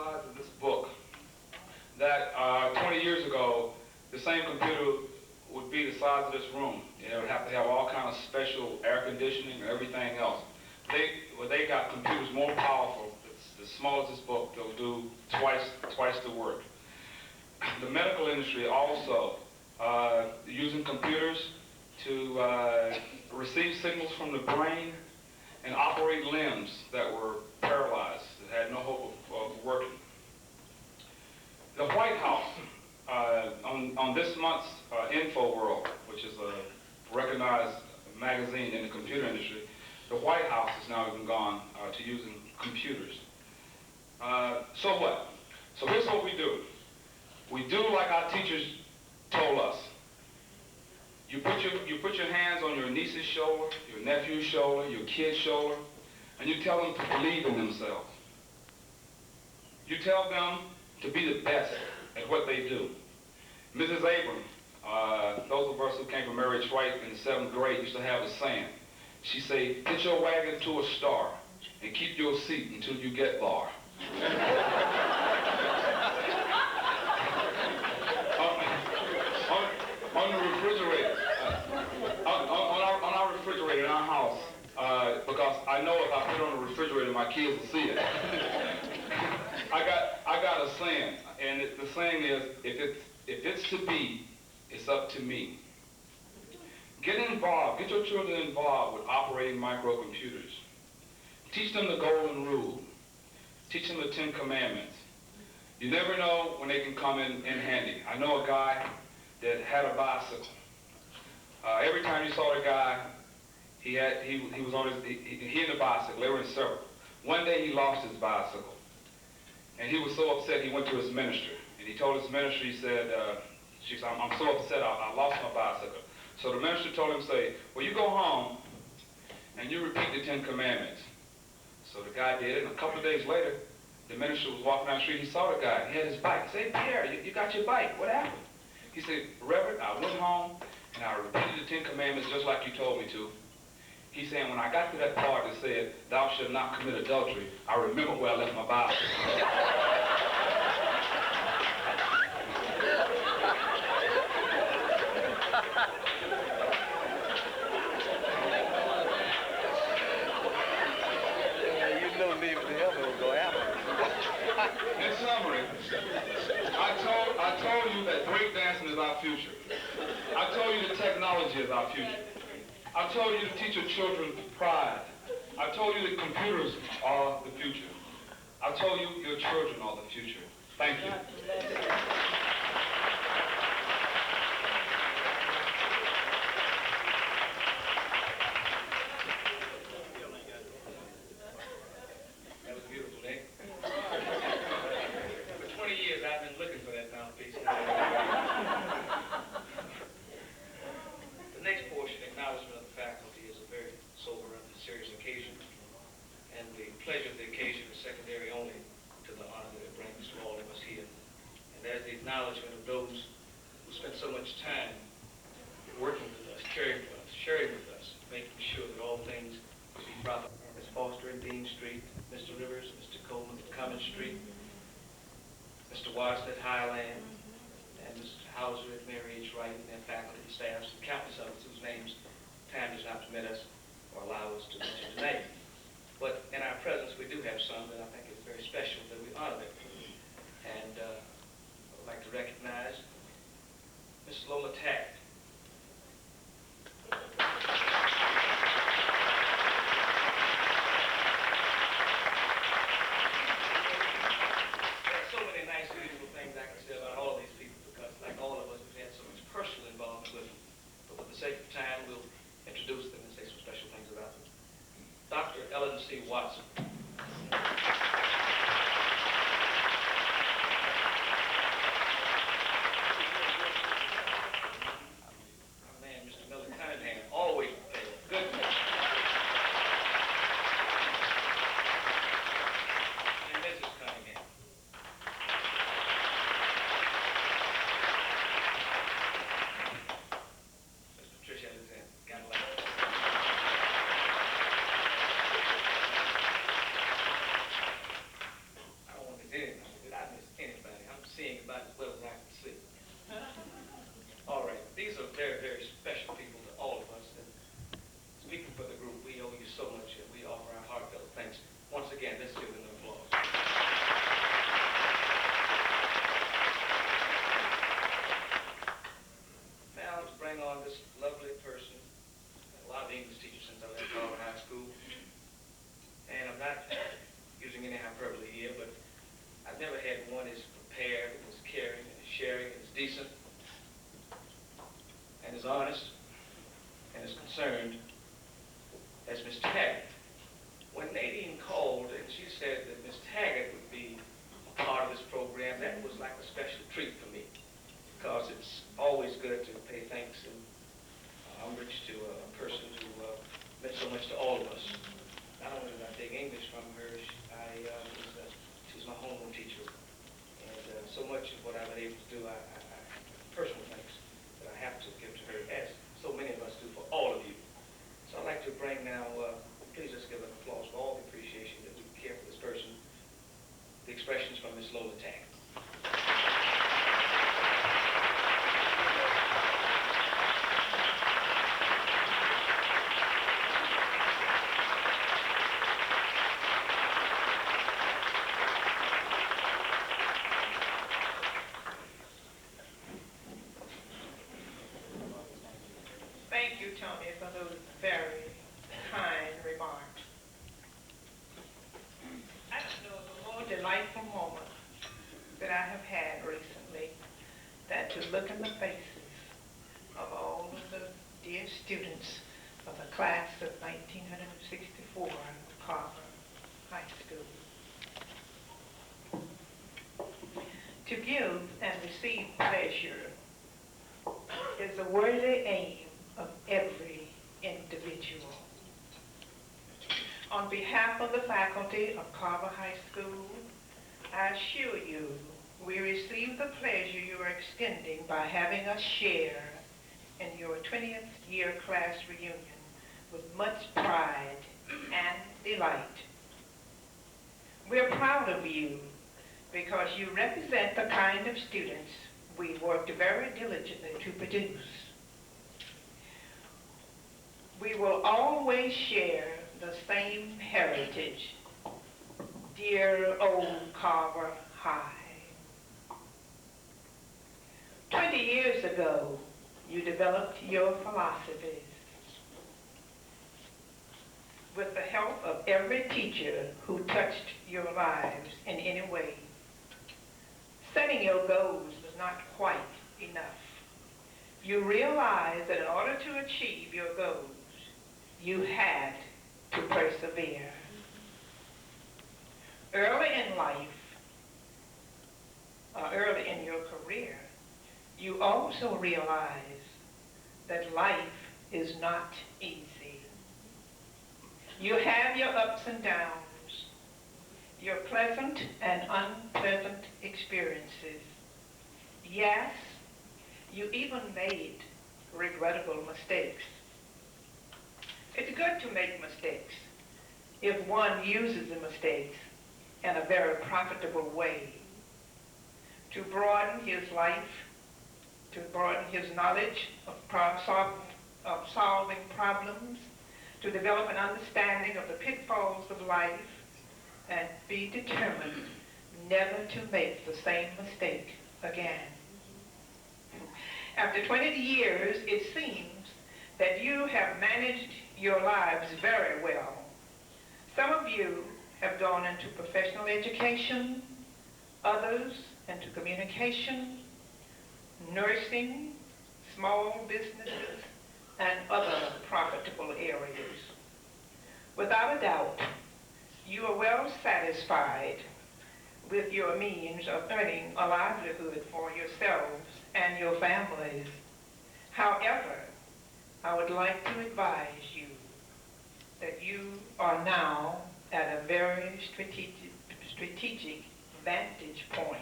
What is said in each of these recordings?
size of this book, that 20 years ago, the same computer would be the size of this room. It would have to have all kind of special air conditioning and everything else. They got computers more powerful. It's as small as this book. They'll do twice the work. The medical industry also using computers to receive signals from the brain and operate limbs that were paralyzed, that had no hope of working. The White House, on this month's Info World, which is a recognized magazine in the computer industry, the White House has now even gone to using computers. So what? So here's what we do. We do like our teachers told us. You put your hands on your niece's shoulder, your nephew's shoulder, your kid's shoulder, and you tell them to believe in themselves. You tell them to be the best at what they do. Mrs. Abram, those of us who came from Mary White in the 7th grade used to have a saying. She say, hit your wagon to a star and keep your seat until you get there. On the refrigerator, on our refrigerator in our house, because I know if I put it on the refrigerator, my kids will see it. I got a saying, and the saying is, if it's to be, it's up to me. Get involved. Get your children involved with operating microcomputers. Teach them the golden rule. Teach them the 10 commandments. You never know when they can come in handy. I know a guy that had a bicycle. Every time you saw the guy, he was on he and the bicycle. They were in several. One day he lost his bicycle, and he was so upset. He went to his minister, and he told his minister. He said, "I'm so upset. I lost my bicycle." So the minister told him, "Say, well, you go home, and you repeat the 10 commandments." So the guy did it, and a couple of days later, the minister was walking down the street. He saw the guy. He had his bike. He said, "Hey, Pierre, you got your bike. What happened?" He said, "Reverend, I went home, and I repeated the 10 commandments just like you told me to." He's saying, when I got to that part that said, "Thou shalt not commit adultery," I remembered where I left my bicycle. In summary, I told you that breakdancing is our future. I told you that technology is our future. I told you to teach your children pride. I told you that computers are the future. I told you your children are the future. Thank you. That was beautiful, Nick. For 20 years, I've been looking for that mouthpiece. The next portion, acknowledgement of the faculty, is a very sober and serious occasion, and the pleasure of the occasion is secondary only to the honor that it brings to all of us here. And there's the acknowledgement of those who spent so much time working with us, caring for us, sharing with us, making sure that all things be proper. Ms. Foster at Dean Street, Mr. Rivers, Mr. Coleman at Cummins Street, Mr. Watson at Highland, and Mr. Hauser at Mary H. Wright and their faculty and staffs, and countless others whose names time does not permit us or allow us to mention tonight. But in our presence, we do have some that I think is very special that we honor them. And I would like to recognize Ms. Lola Taggart. Watson. Man, Mr. Miller Cunningham, always prepared. Good man. And Mrs. Cunningham. Miss Lutricia, got a lot. the expressions from Ms. Lola Taggart. Thank you, Tony, for those very kind remarks. I don't know of a more delightful moment that I have had recently than to look in the faces of all of the dear students of the class of 1964 at Carver High School. To give and receive pleasure is a worthy aim of every individual. On behalf of the faculty of Carver High School, I assure you we receive the pleasure you are extending by having us share in your 20th year class reunion with much pride and delight. We're proud of you because you represent the kind of students we worked very diligently to produce. We will always share the same heritage, dear old Carver High. 20 years ago, you developed your philosophies. With the help of every teacher who touched your lives in any way. Setting your goals was not quite enough. You realized that in order to achieve your goals, you had to persevere. Early in life, early in your career, you also realize that life is not easy. You have your ups and downs, your pleasant and unpleasant experiences. Yes, you even made regrettable mistakes. It's good to make mistakes if one uses the mistakes in a very profitable way to broaden his life, to broaden his knowledge of solving problems, to develop an understanding of the pitfalls of life, and be determined never to make the same mistake again. After 20 years, it seems that you have managed your lives very well. Some of you have gone into professional education, others into communication, nursing, small businesses, and other profitable areas. Without a doubt, you are well satisfied with your means of earning a livelihood for yourselves and your families. However, I would like to advise you that you are now at a very strategic vantage point.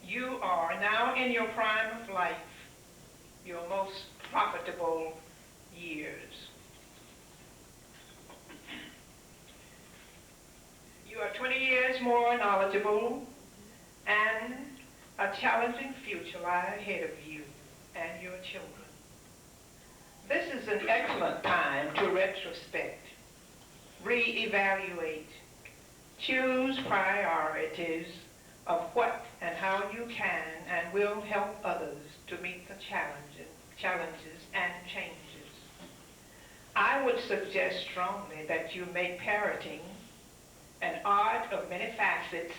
You are now in your prime of life, your most profitable years. You are 20 years more knowledgeable, and a challenging future lies ahead of you and your children. This is an excellent time to retrospect, reevaluate, choose priorities of what and how you can and will help others to meet the challenges and changes. I would suggest strongly that you make parenting an art of many facets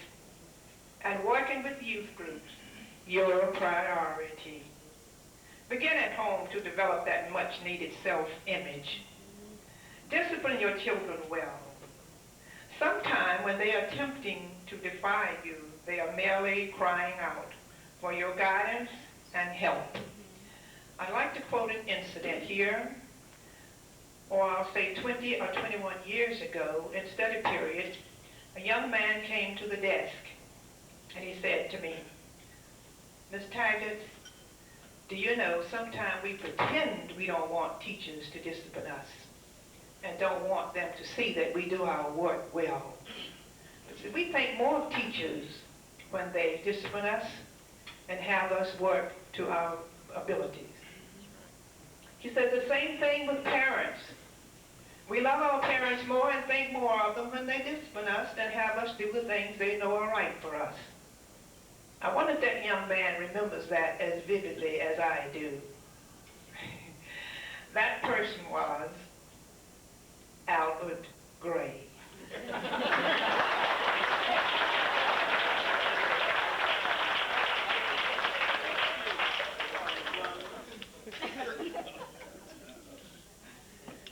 and working with youth groups your priority. Begin at home to develop that much-needed self-image. Discipline your children well. Sometime when they are attempting to defy you, they are merely crying out for your guidance and help. I'd like to quote an incident here, or I'll say 20 or 21 years ago in study period, a young man came to the desk and he said to me, "Miss Taggart, do you know sometimes we pretend we don't want teachers to discipline us and don't want them to see that we do our work well. But we think more of teachers when they discipline us and have us work to our abilities. He said the same thing with parents. We love our parents more and think more of them when they discipline us and have us do the things they know are right for us. I wonder if that young man remembers that as vividly as I do. That person was Albert Gray.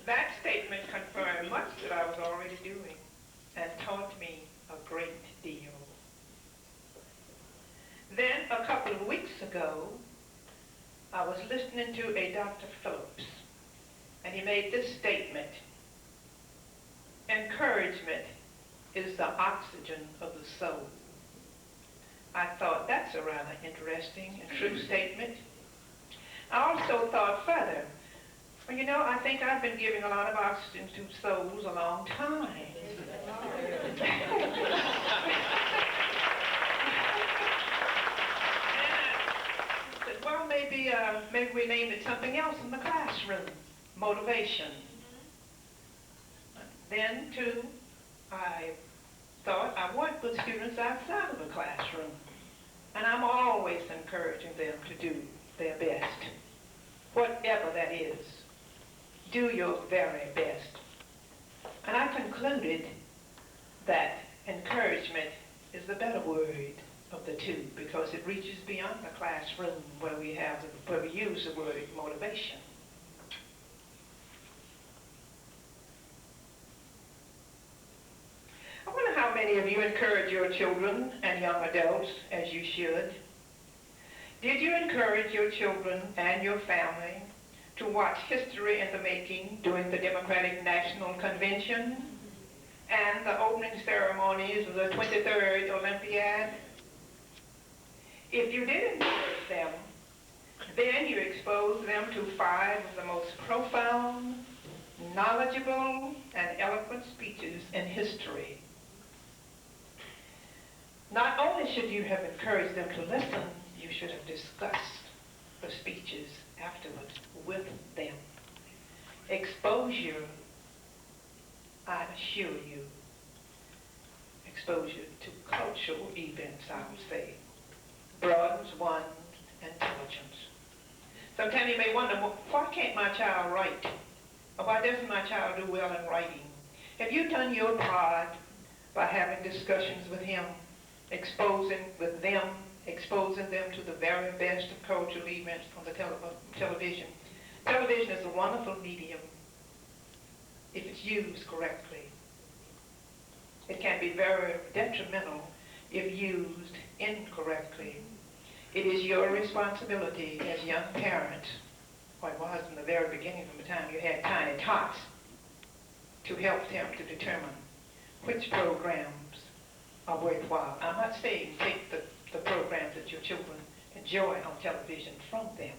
That statement confirmed much that I was already doing and taught me a great deal. Then, a couple of weeks ago, I was listening to a Dr. Phillips, and he made this statement: encouragement is the oxygen of the soul. I thought that's a rather interesting and true statement. I also thought further, well, you know, I think I've been giving a lot of oxygen to souls a long time. Well, maybe we named it something else in the classroom, motivation. Then, too, I thought I worked with students outside of the classroom, and I'm always encouraging them to do their best, whatever that is. Do your very best. And I concluded that encouragement is the better word of the two, because it reaches beyond the classroom where we use the word motivation. I wonder how many of you encourage your children and young adults as you should. Did you encourage your children and your family to watch history in the making during the Democratic National Convention and the opening ceremonies of the 23rd Olympiad? If you did encourage them, then you exposed them to 5 of the most profound, knowledgeable, and eloquent speeches in history. Not only should you have encouraged them to listen, you should have discussed the speeches afterwards with them. Exposure, I assure you, exposure to cultural events, I would say, broadens one's intelligence. Sometimes you may wonder, well, why can't my child write? Or why doesn't my child do well in writing? Have you done your part by having discussions with him, exposing them to the very best of cultural events on the television? Television is a wonderful medium if it's used correctly. It can be very detrimental if used incorrectly. It is your responsibility as young parents, or it was from the very beginning, from the time you had tiny tots, to help them to determine which programs are worthwhile. I'm not saying take the programs that your children enjoy on television from them,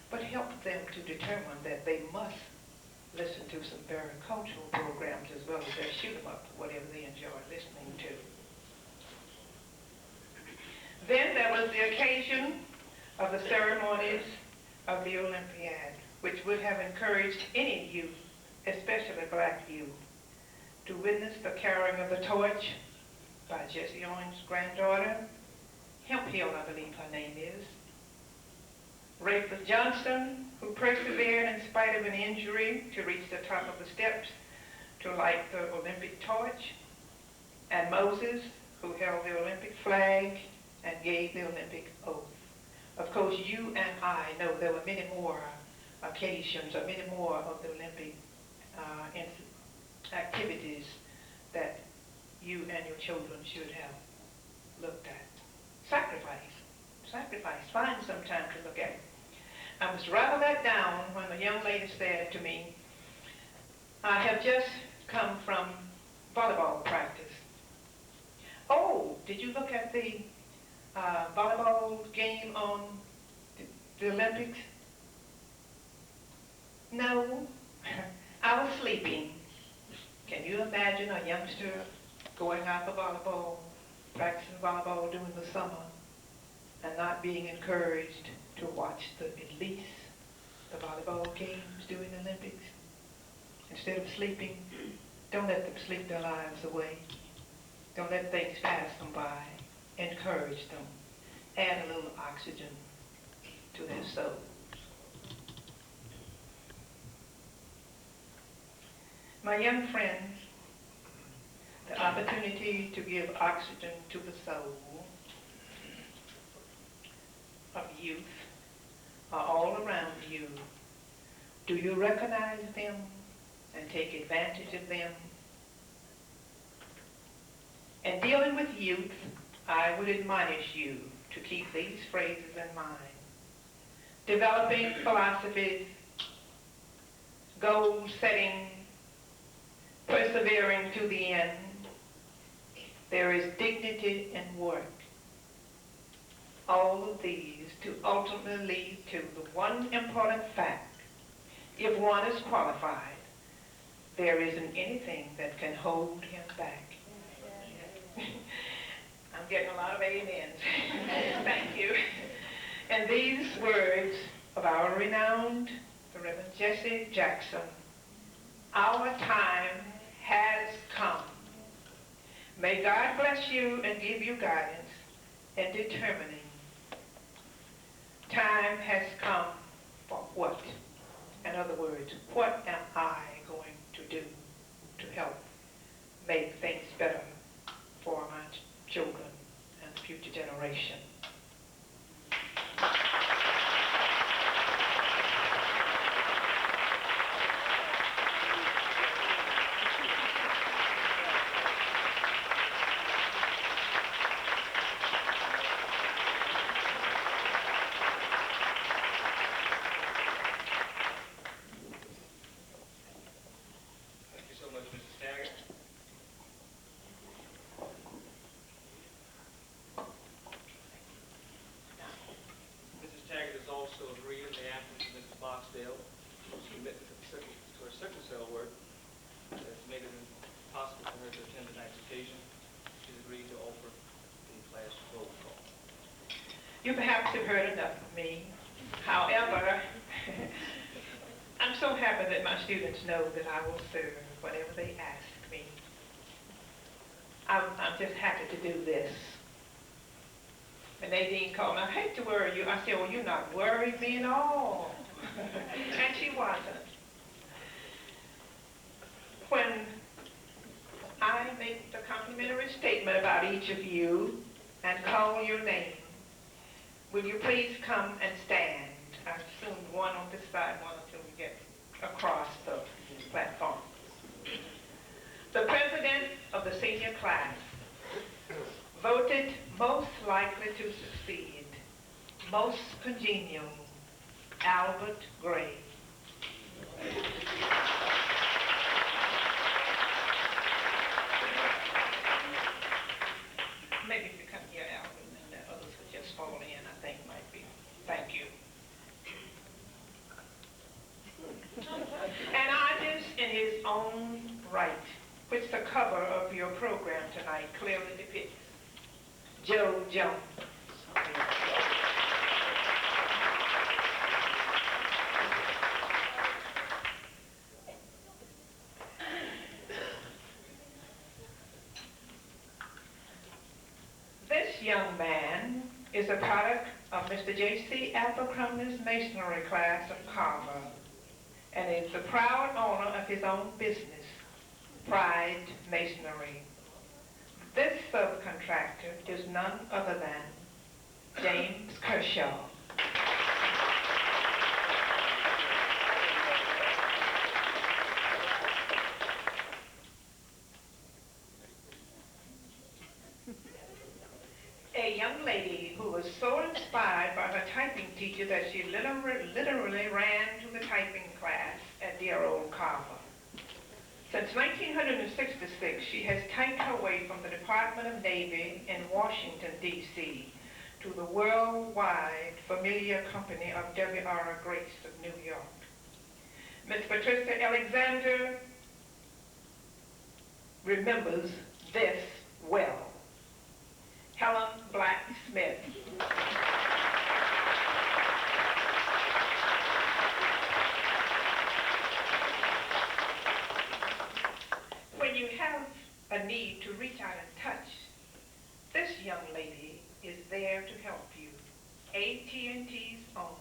but help them to determine that they must listen to some very cultural programs as well as they shoot them up for whatever they enjoy listening to. Then there was the occasion of the ceremonies of the Olympiad, which would have encouraged any youth, especially black youth, to witness the carrying of the torch by Jesse Owens' granddaughter, Hemphill, I believe her name is, Rayford Johnson, who persevered in spite of an injury to reach the top of the steps to light the Olympic torch, and Moses, who held the Olympic flag and gave the Olympic oath. Of course, you and I know there were many more occasions or many more of the Olympic activities that you and your children should have looked at. Sacrifice. Find some time to look at it. I was rather let down when the young lady said to me, I have just come from volleyball practice. Oh, did you look at the volleyball game on the Olympics? No, I was sleeping. Can you imagine a youngster going out for volleyball, practicing volleyball during the summer, and not being encouraged to watch at least the volleyball games during the Olympics. Instead of sleeping, don't let them sleep their lives away. Don't let things pass them by. Encourage them. Add a little oxygen to their souls. My young friends, the opportunity to give oxygen to the soul of youth are all around you. Do you recognize them and take advantage of them? In dealing with youth, I would admonish you to keep these phrases in mind. Developing philosophies, goal setting, persevering to the end. There is dignity in work. All of these to ultimately lead to the one important fact. If one is qualified, there isn't anything that can hold him back. I'm getting a lot of amens. Thank you. And these words of our renowned, the Reverend Jesse Jackson, our time has come. May God bless you and give you guidance in determining time has come for what? In other words, what am I going to do to help make things better for my children and the future generation? You perhaps have heard enough of me. However, I'm so happy that my students know that I will serve whatever they ask me. I'm just happy to do this. When Nadine called me, I hate to worry you. I said, well, you're not worried me at all. And she wasn't. When I make the complimentary statement about each of you and call your name, will you please come and stand? I assume one on this side, one until we get across the platform. The president of the senior class voted most likely to succeed, most congenial, Albert Gray. Maybe if you come here, Albert, and the others would just fall in, I think might be. Thank you. An artist in his own right, which the cover of your program tonight clearly depicts. Joe Jones. This young man is a product of Mr. J.C. Abercrombie's masonry class of Carver and is the proud owner of his own business, Pride Masonry. This subcontractor is none other than James Kershaw. A young lady who was so inspired by her typing teacher that she literally ran to the typing class at dear old Carver. Since 1966, she has typed her way from the Department of Navy in Washington, D.C. to the worldwide familiar company of W.R. Grace of New York. Miss Patricia Alexander remembers this well. Helen Black Smith. When you have a need to reach out and touch, this young lady is there to help you. AT&T's own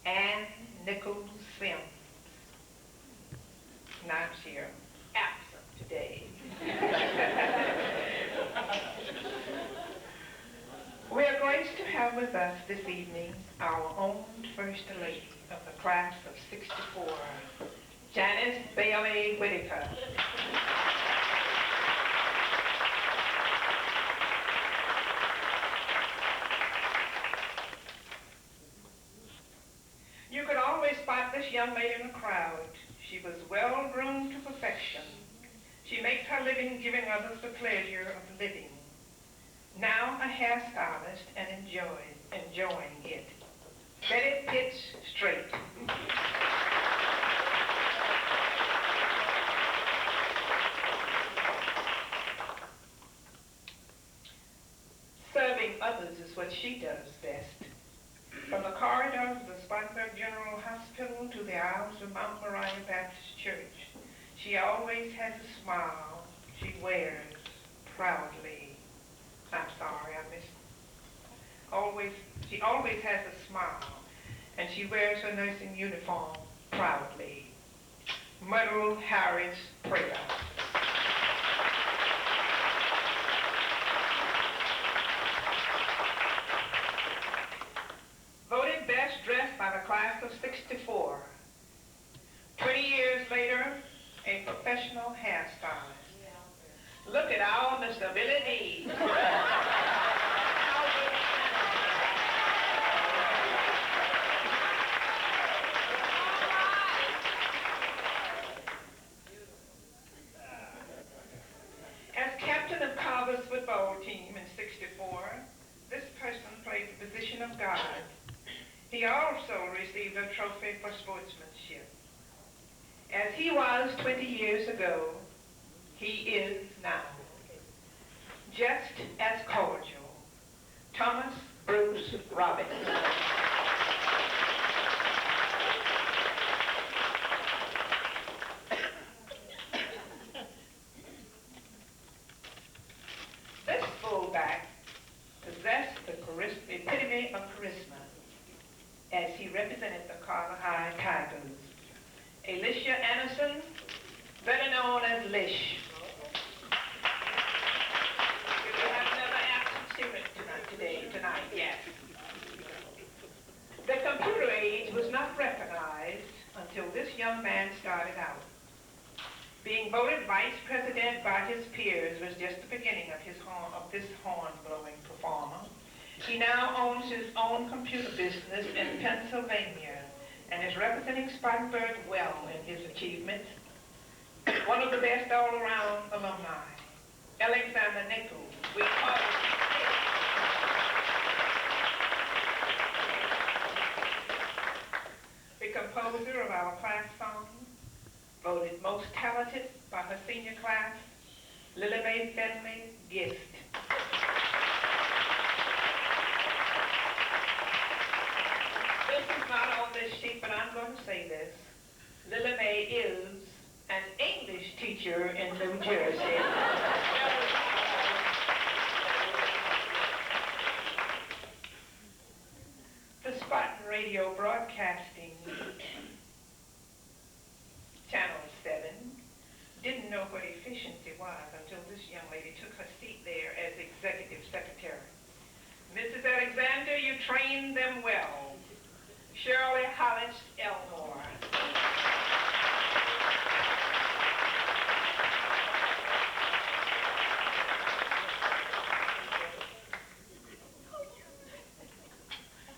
Ann Nichols Sims. Not here, absent today. We are graced to have with us this evening our own First Lady of the class of '64, Janice Bailey Whitaker. You could always spot this young lady in the crowd. She was well groomed to perfection. She makes her living giving others the pleasure of living. Now a hairstylist and enjoying it. Betty Pitts Strait. Serving others is what she does best. From the corridors of the Spartanburg General Hospital to the aisles of Mount Moriah Baptist Church, she always has a smile she wears proudly. I'm sorry, I missed. She always has a smile, and she wears her nursing uniform proudly. Myrtle Harris Prelo. Voted best dressed by the class of '64. 20 years later, a professional hairstylist. Look at our Mr. Willie. As captain of Carver's football team in '64, this person played the position of guard. He also received a trophy for sportsmanship. As he was 20 years ago, he is now. Just as cordial, Thomas Bruce Robbins. This fullback possessed the epitome of charisma as he represented the Carver High Tigers. Alicia Anderson, better known as Lish. We have another absent student tonight, yes. The computer age was not recognized until this young man started out. Being voted vice president by his peers was just the beginning of this horn-blowing performer. He now owns his own computer business in Pennsylvania and is representing Spartanburg well in his achievements. One of the best all-around alumni, Alexander Nichols. We call him the composer of our class song, voted most talented by her senior class, Lilly Finley Gift. This is not on this sheet, but I'm going to say this. Lilly Mae is an English teacher in New Jersey. The Spartan Radio Broadcasting Channel 7 didn't know what efficiency was until this young lady took her seat there as executive secretary. Mrs. Alexander, you trained them well. Shirley Hollis Elmore.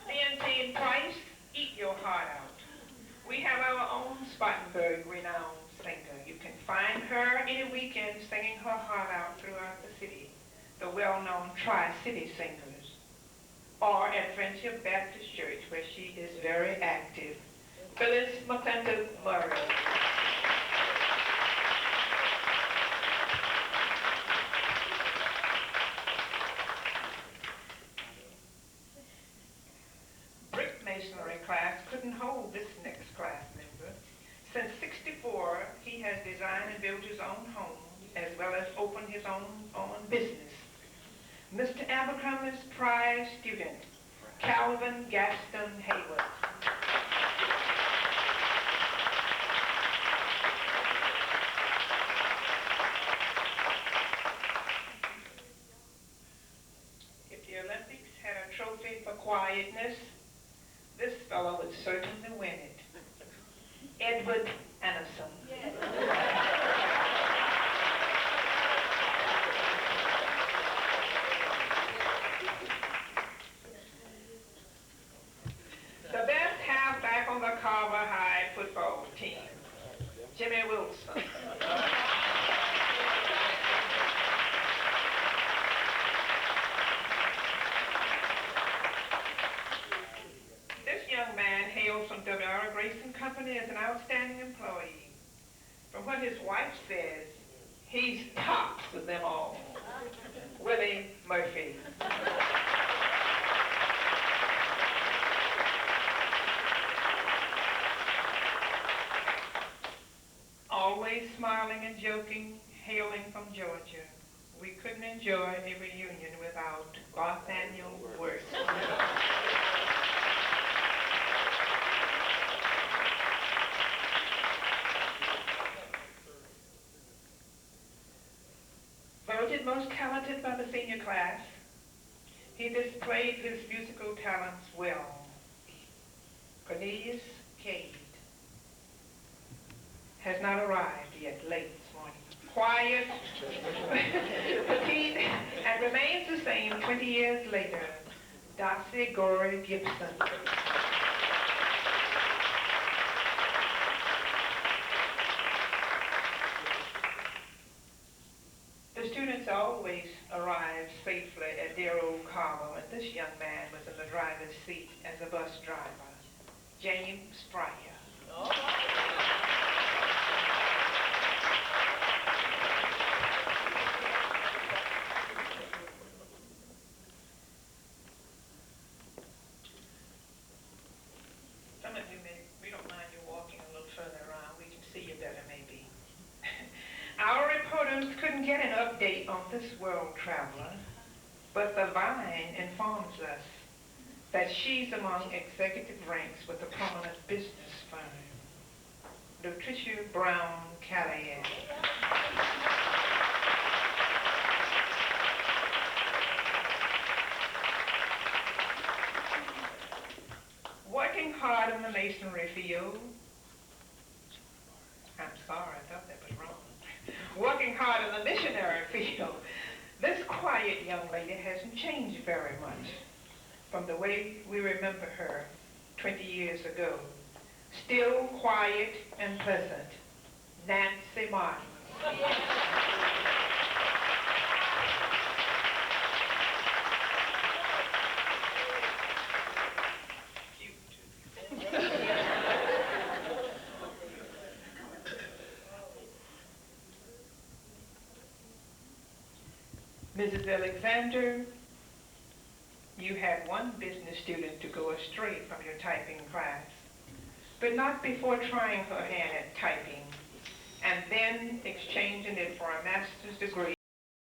Leontine Price, eat your heart out. We have our own Spartanburg renowned singer. You can find her any weekend singing her heart out throughout the city, the well-known Tri-City Singers, or at Friendship Baptist Church, where she is very active. Phyllis McClintock Myrtle. Mr. Abercrombie's prize student, Calvin Gaston Heyward. If the Olympics had a trophy for quietness, this fellow would certainly win it. Edward Anderson. The best halfback on the Carver High football team, Jimmy Wilson. This young man hails from W.R. Grayson Company as an outstanding employee. From what his wife says, he's tops of them all. Willie Murphy. Always smiling and joking, hailing from Georgia. We couldn't enjoy a reunion without Barthaniel Wertz. Voted most talented by the senior class, he displayed his musical talents well. Cornelius Cade has not arrived yet, late this morning. Quiet, petite, and remains the same 20 years later. Dorsey Gory Gibson. The students always arrived safely at dear old Carver, and this young man was in the driver's seat as a bus driver. James Pryor. We don't mind you walking a little further around. We can see you better, maybe. Our reporters couldn't get an update on this world traveler, but the Vine informs us that she's among executive ranks with a prominent business firm, Lutricia Brown Calliham. Working hard in the masonry field. I'm sorry, I thought that was wrong. Working hard in the missionary field. This quiet young lady hasn't changed very much from the way we remember her 20 years ago. Still quiet and pleasant. Nancy Martin. Mrs. Alexander, you had one business student to go astray from your typing class, but not before trying her hand at typing and then exchanging it for a master's degree